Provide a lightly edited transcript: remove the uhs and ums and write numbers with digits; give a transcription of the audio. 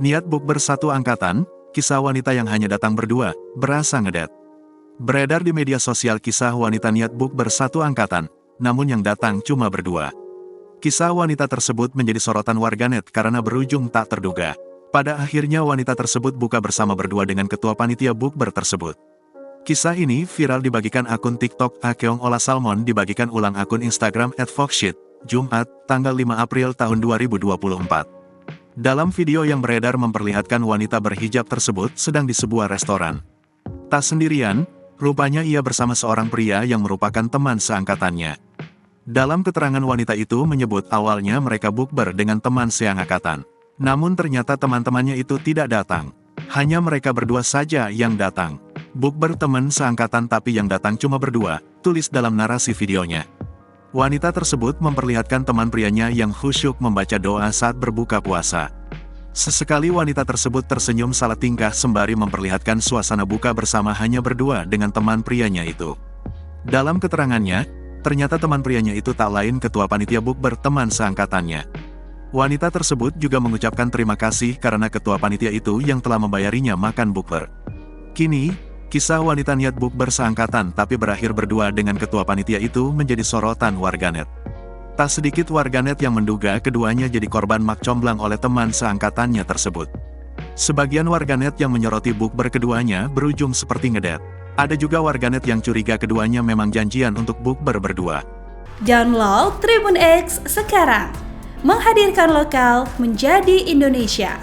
Niat bukber satu angkatan, kisah wanita yang hanya datang berdua, berasa ngedet. Beredar di media sosial kisah wanita niat bukber satu angkatan, namun yang datang cuma berdua. Kisah wanita tersebut menjadi sorotan warganet karena berujung tak terduga. Pada akhirnya wanita tersebut buka bersama berdua dengan ketua panitia bukber tersebut. Kisah ini viral dibagikan akun TikTok Akeong Ola Salmon dibagikan ulang akun Instagram @foxshit, Jumat, tanggal 5 April tahun 2024. Dalam video yang beredar memperlihatkan wanita berhijab tersebut sedang di sebuah restoran. Tak sendirian, rupanya ia bersama seorang pria yang merupakan teman seangkatannya. Dalam keterangan wanita itu menyebut awalnya mereka bukber dengan teman seangkatan. Namun ternyata teman-temannya itu tidak datang. Hanya mereka berdua saja yang datang. Bukber teman seangkatan tapi yang datang cuma berdua, tulis dalam narasi videonya. Wanita tersebut memperlihatkan teman prianya yang khusyuk membaca doa saat berbuka puasa. Sesekali wanita tersebut tersenyum salah tingkah sembari memperlihatkan suasana buka bersama hanya berdua dengan teman prianya itu. Dalam keterangannya, ternyata teman prianya itu tak lain ketua panitia bukber teman seangkatannya. Wanita tersebut juga mengucapkan terima kasih karena ketua panitia itu yang telah membayarinya makan bukber. Kini, kisah wanita niat bukber seangkatan tapi berakhir berdua dengan ketua panitia itu menjadi sorotan warganet. Tak sedikit warganet yang menduga keduanya jadi korban mak comblang oleh teman seangkatannya tersebut. Sebagian warganet yang menyoroti bukber keduanya berujung seperti ngedet. Ada juga warganet yang curiga keduanya memang janjian untuk bukber berdua. Download Tribun X sekarang, menghadirkan lokal menjadi Indonesia.